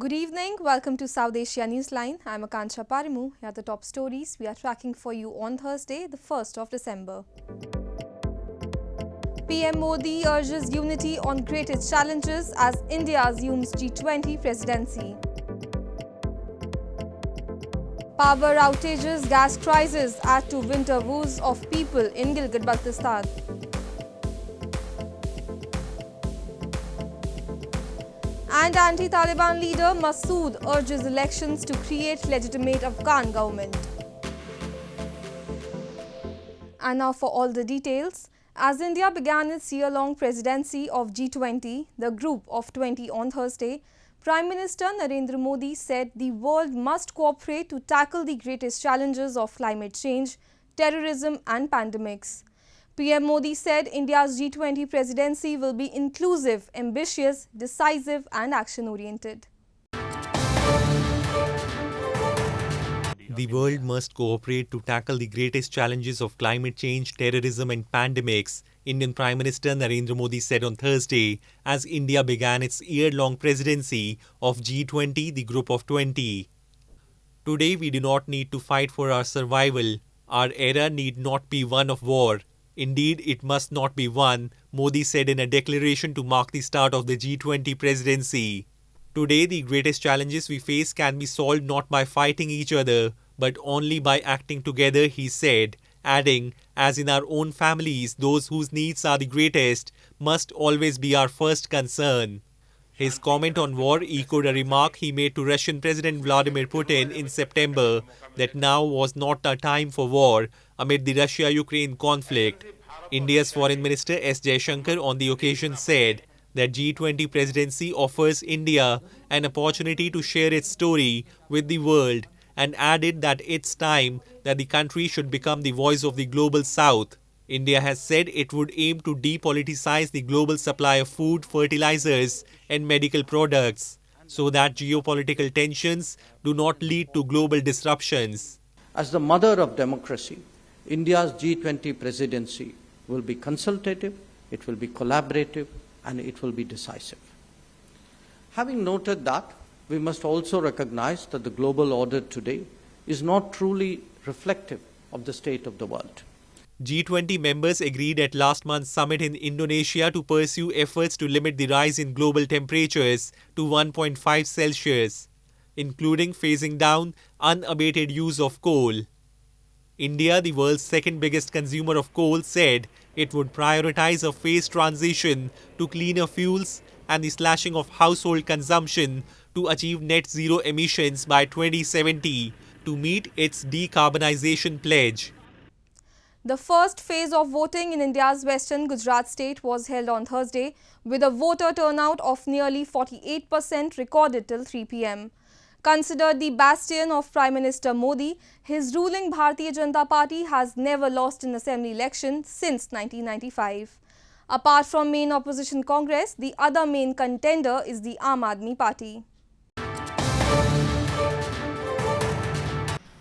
Good evening. Welcome to South Asia Newsline. I'm Akansha Parimu. Here are the top stories we are tracking for you on Thursday, the 1st of December. PM Modi urges unity on greatest challenges as India assumes G20 presidency. Power outages, gas crises add to winter woes of people in Gilgit Baltistan. And anti-Taliban leader Massoud urges elections to create legitimate Afghan government. And now for all the details. As India began its year-long presidency of G20, the Group of 20 on Thursday, Prime Minister Narendra Modi said the world must cooperate to tackle the greatest challenges of climate change, terrorism and pandemics. PM Modi said India's G20 presidency will be inclusive, ambitious, decisive and action-oriented. The world must cooperate to tackle the greatest challenges of climate change, terrorism and pandemics, Indian Prime Minister Narendra Modi said on Thursday as India began its year-long presidency of G20, the Group of 20. Today we do not need to fight for our survival. Our era need not be one of war. Indeed, it must not be one, Modi said in a declaration to mark the start of the G20 presidency. Today, the greatest challenges we face can be solved not by fighting each other, but only by acting together, he said, adding, as in our own families, those whose needs are the greatest must always be our first concern. His comment on war echoed a remark he made to Russian President Vladimir Putin in September that now was not a time for war amid the Russia-Ukraine conflict. India's Foreign Minister S. Jaishankar on the occasion said that G20 presidency offers India an opportunity to share its story with the world and added that it's time that the country should become the voice of the global south. India has said it would aim to depoliticize the global supply of food, fertilizers and medical products so that geopolitical tensions do not lead to global disruptions. As the mother of democracy, India's G20 presidency will be consultative, it will be collaborative and it will be decisive. Having noted that, we must also recognize that the global order today is not truly reflective of the state of the world. G20 members agreed at last month's summit in Indonesia to pursue efforts to limit the rise in global temperatures to 1.5 Celsius, including phasing down unabated use of coal. India, the world's second biggest consumer of coal, said it would prioritize a phased transition to cleaner fuels and the slashing of household consumption to achieve net zero emissions by 2070 to meet its decarbonization pledge. The first phase of voting in India's western Gujarat state was held on Thursday with a voter turnout of nearly 48% recorded till 3 p.m. Considered the bastion of Prime Minister Modi, his ruling Bharatiya Janata Party has never lost an assembly election since 1995. Apart from main opposition Congress, the other main contender is the Aam Aadmi Party.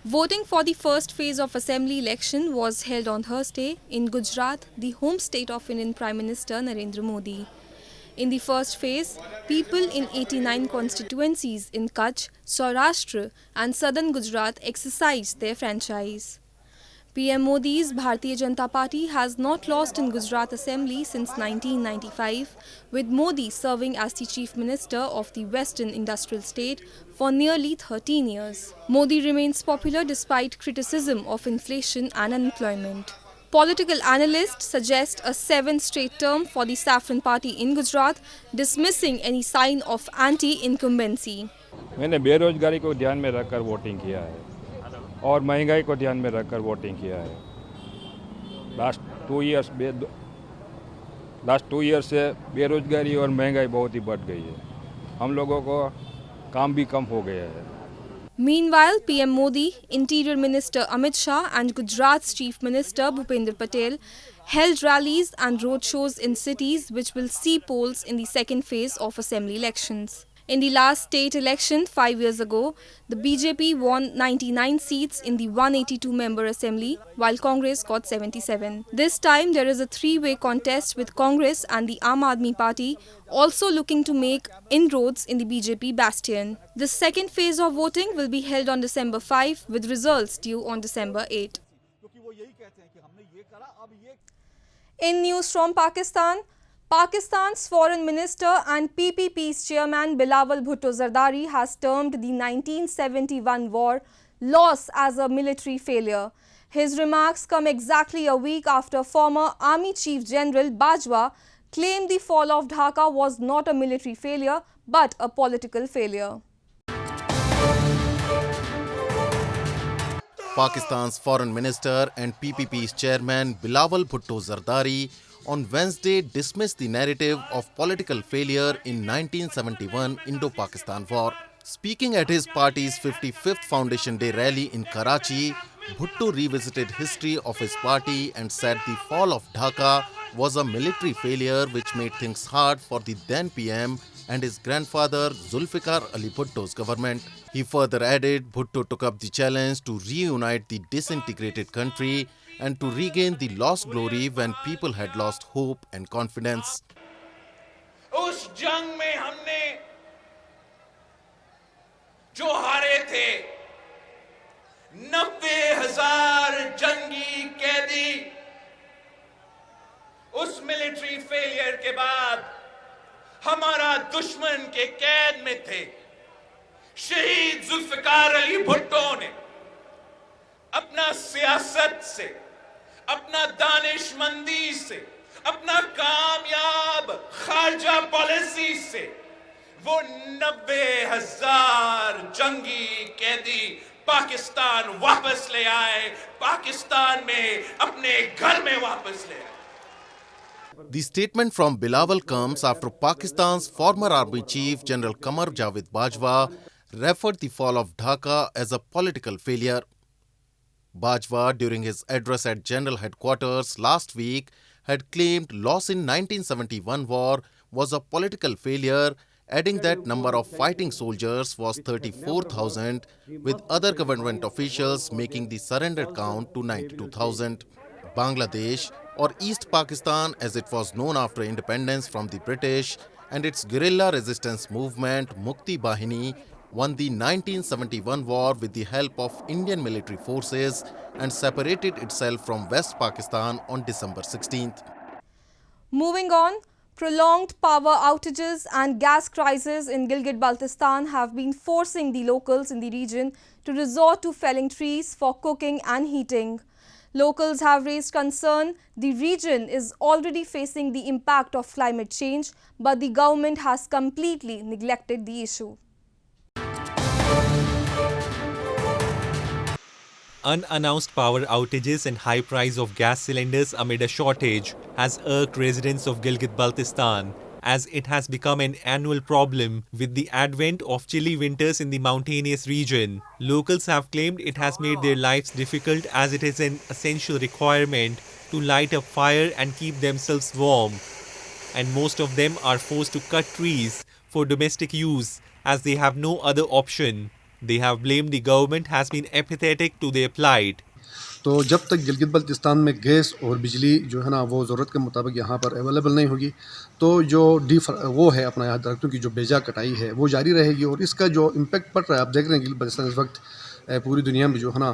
Voting for the first phase of assembly election was held on Thursday in Gujarat, the home state of Indian Prime Minister Narendra Modi. In the first phase, people in 89 constituencies in Kutch, Saurashtra and southern Gujarat exercised their franchise. PM Modi's Bharatiya Janata Party has not lost in Gujarat Assembly since 1995, with Modi serving as the Chief Minister of the Western Industrial State for nearly 13 years. Modi remains popular despite criticism of inflation and unemployment. Political analysts suggest a 7th straight term for the Saffron Party in Gujarat, dismissing any sign of anti-incumbency. मैंने बेरोजगारी को ध्यान में रखकर voting किया है और महंगाई को ध्यान में रखकर वोटिंग किया है। लास्ट 2 ईयर से बेरोजगारी और महंगाई बहुत ही बढ़ गई है। हम लोगों को काम भी कम हो गया है। Meanwhile, PM Modi, Interior Minister Amit Shah and Gujarat's Chief Minister Bhupender Patel held rallies and roadshows in cities which will see polls in the second phase of assembly elections. In the last state election 5 years ago, the BJP won 99 seats in the 182-member assembly, while Congress got 77. This time there is a three-way contest with Congress and the Aam Aadmi Party also looking to make inroads in the BJP bastion. The second phase of voting will be held on December 5 with results due on December 8. In news from Pakistan, Pakistan's Foreign Minister and PPP's chairman Bilawal Bhutto Zardari has termed the 1971 war loss as a military failure. His remarks come exactly a week after former Army Chief General Bajwa claimed the fall of Dhaka was not a military failure but a political failure. Pakistan's Foreign Minister and PPP's chairman Bilawal Bhutto Zardari on Wednesday dismissed the narrative of political failure in 1971 Indo-Pakistan War. Speaking at his party's 55th Foundation Day rally in Karachi, Bhutto revisited history of his party and said the fall of Dhaka was a military failure which made things hard for the then PM and his grandfather Zulfikar Ali Bhutto's government. He further added Bhutto took up the challenge to reunite the disintegrated country and to regain the lost glory when people had lost hope and confidence. उस जंग में हमने जो हारे थे 90,000 जंगी कैदी उस military failure के बाद हमारा दुश्मन के कैद में थे। शहीद जुल्फिकार अली भुट्टो ने अपना सियासत से, अपना दानिशमंदी से, अपना कामयाब खारजा पॉलिसी से वो 90,000 जंगी कैदी पाकिस्तान वापस ले आए, पाकिस्तान में अपने घर में वापस ले आए। The statement from Bilawal comes after Pakistan's former army chief General Qamar Javed Bajwa referred the fall of Dhaka as a political failure. Bajwa, during his address at General Headquarters last week, had claimed loss in 1971 war was a political failure, adding that number of fighting soldiers was 34,000, with other government officials making the surrender count to 92,000. Bangladesh, or East Pakistan as it was known after independence from the British, and its guerrilla resistance movement Mukti Bahini won the 1971 war with the help of Indian military forces and separated itself from West Pakistan on December 16th. Moving on, prolonged power outages and gas crises in Gilgit Baltistan have been forcing the locals in the region to resort to felling trees for cooking and heating. Locals have raised concern the region is already facing the impact of climate change, but the government has completely neglected the issue. Unannounced power outages and high price of gas cylinders amid a shortage has irked residents of Gilgit Baltistan, as it has become an annual problem with the advent of chilly winters in the mountainous region. Locals have claimed it has made their lives difficult as it is an essential requirement to light a fire and keep themselves warm. And most of them are forced to cut trees for domestic use as they have no other option. They have blamed the government has been apathetic to their plight. तो जब तक गिलगित बल्तिस्तान में gas और बिजली जो है ना वो ज़रूरत के मुताबिक यहाँ पर अवेलेबल नहीं होगी तो जो वो है अपना यहाँ दरख्तों की जो बेजा कटाई है वो जारी रहेगी और इसका जो इम्पेक्ट पड़ रहा है आप देख रहे हैं गिलगित बल्तिस्तान इस वक्त पूरी दुनिया में जो है ना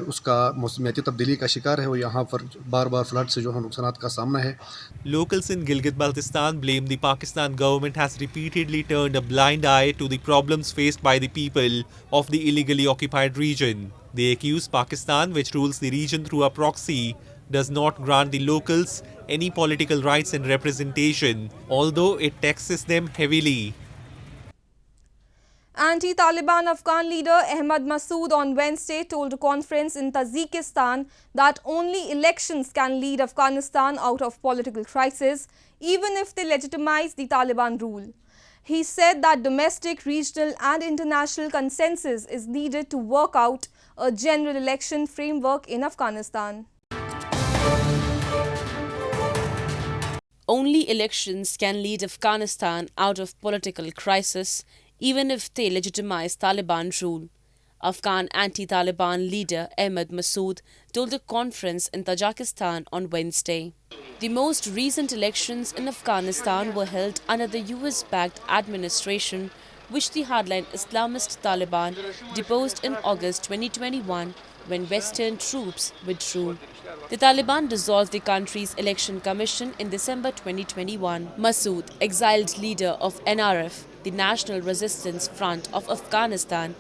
उसका मौसमियाती तब्दीली का शिकार है और यहाँ पर बार बार फ्लड से जो है नुकसान का सामना है. Locals in Gilgit Baltistan blame the Pakistan government has repeatedly turned a blind eye to the problems faced by the people of the illegally occupied region. They accuse Pakistan, which rules the region through a proxy, does not grant the locals any political rights and representation, although it taxes them heavily. Anti-Taliban Afghan leader Ahmad Massoud on Wednesday told a conference in Tajikistan that only elections can lead Afghanistan out of political crisis, even if they legitimize the Taliban rule. He said that domestic, regional and international consensus is needed to work out a general election framework in Afghanistan. only elections can lead Afghanistan out of political crisis, even if they legitimize Taliban rule. Afghan anti-Taliban leader Ahmad Massoud told a conference in Tajikistan on Wednesday. The most recent elections in Afghanistan were held under the US-backed administration, which the hardline Islamist Taliban deposed in August 2021 when Western troops withdrew. The Taliban dissolved the country's election commission in December 2021. Massoud, exiled leader of NRF, the National Resistance Front of Afghanistan,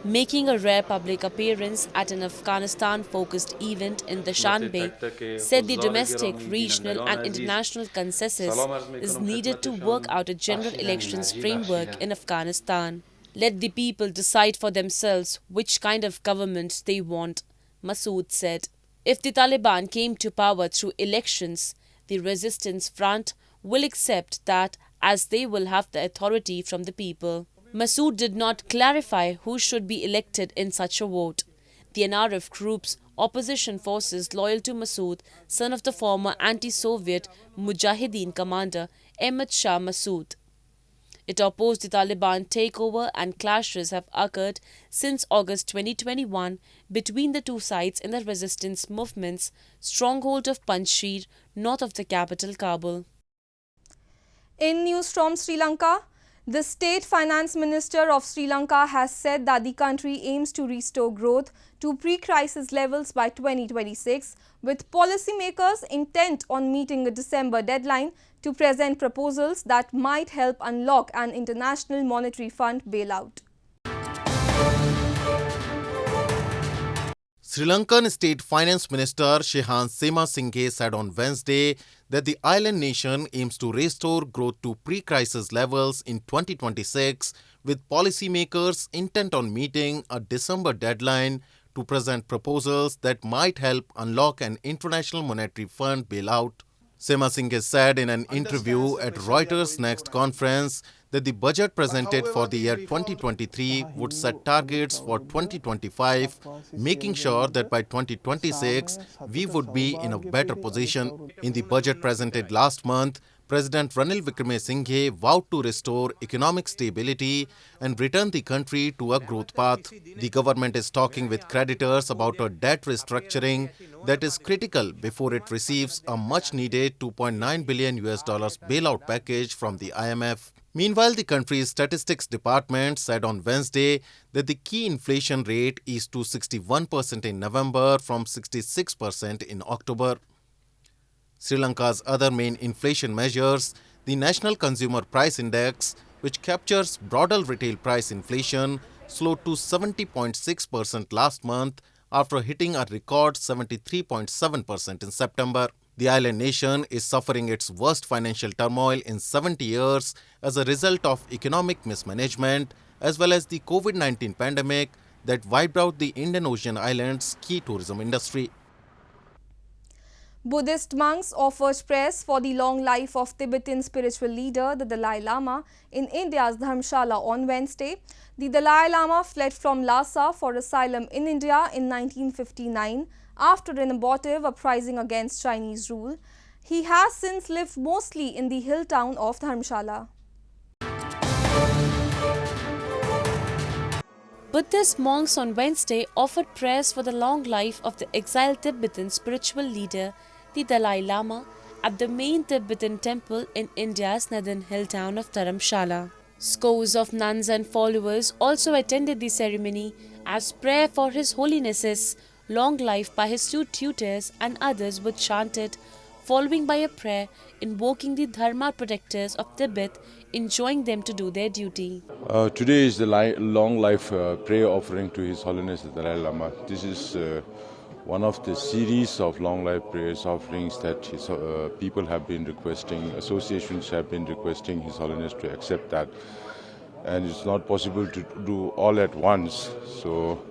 making a rare public appearance at an Afghanistan-focused event in Dushanbe, said the domestic, regional and international consensus is needed to work out a general elections framework in Afghanistan. Let the people decide for themselves which kind of government they want, Massoud said. If the Taliban came to power through elections, the resistance front will accept that as they will have the authority from the people. Massoud did not clarify who should be elected in such a vote. The NRF group's opposition forces loyal to Massoud, son of the former anti-Soviet Mujahideen commander Ahmad Shah Massoud. It opposed the Taliban takeover and clashes have occurred since August 2021 between the two sides in the resistance movement's stronghold of Panjshir, north of the capital Kabul. In news from Sri Lanka, the State Finance Minister of Sri Lanka has said that the country aims to restore growth to pre-crisis levels by 2026, with policymakers intent on meeting a December deadline to present proposals that might help unlock an International Monetary Fund bailout. Sri Lankan State Finance Minister Shehan Singhe said on Wednesday that the island nation aims to restore growth to pre-crisis levels in 2026, with policymakers intent on meeting a December deadline to present proposals that might help unlock an International Monetary Fund bailout. Singhe said in an interview at Reuters' Next conference that the budget presented for the year 2023 would set targets for 2025, making sure that by 2026 we would be in a better position. In the budget presented last month, President Ranil Wickremesinghe vowed to restore economic stability and return the country to a growth path. The government is talking with creditors about a debt restructuring that is critical before it receives a much-needed $2.9 billion bailout package from the IMF. Meanwhile, the country's statistics department said on Wednesday that the key inflation rate eased to 61% in November from 66% in October. Sri Lanka's other main inflation measures, the National Consumer Price Index, which captures broader retail price inflation, slowed to 70.6% last month after hitting a record 73.7% in September. The island nation is suffering its worst financial turmoil in 70 years as a result of economic mismanagement as well as the COVID-19 pandemic that wiped out the Indian Ocean Islands' key tourism industry. Buddhist monks offered prayers for the long life of Tibetan spiritual leader, the Dalai Lama, in India's Dharamsala on Wednesday. The Dalai Lama fled from Lhasa for asylum in India in 1959 after an abortive uprising against Chinese rule. He has since lived mostly in the hill town of Dharamsala. Buddhist monks on Wednesday offered prayers for the long life of the exiled Tibetan spiritual leader, the Dalai Lama, at the main Tibetan temple in India's northern hill town of Dharamsala. Scores of nuns and followers also attended the ceremony as prayer for His Holiness's long life by his two tutors and others were chanted, following by a prayer invoking the Dharma protectors of Tibet, enjoining them to do their duty. Today is the long life prayer offering to His Holiness the Dalai Lama. This is one of the series of long life prayers offerings that people have been requesting, associations have been requesting His Holiness to accept that. And it's not possible to do all at once. So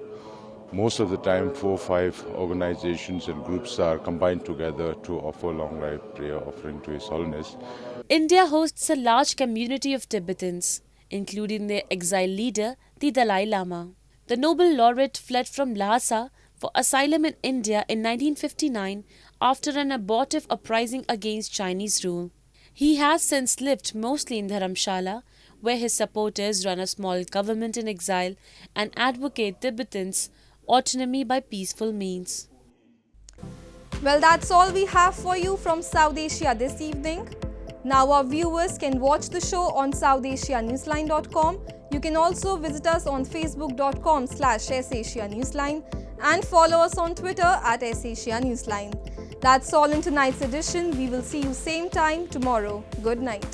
most of the time 4 or 5 organizations and groups are combined together to offer long life prayer offering to His Holiness. India hosts a large community of Tibetans, including their exiled leader, the Dalai Lama. The Nobel laureate fled from Lhasa for asylum in India in 1959 after an abortive uprising against Chinese rule. He has since lived mostly in Dharamsala, where his supporters run a small government in exile and advocate Tibetans' autonomy by peaceful means. Well, that's all we have for you from South Asia this evening. Now our viewers can watch the show on SouthAsiaNewsline.com. You can also visit us on Facebook.com/SAsiaNewsline and follow us on Twitter @SAsiaNewsline. That's all in tonight's edition. We will see you same time tomorrow. Good night.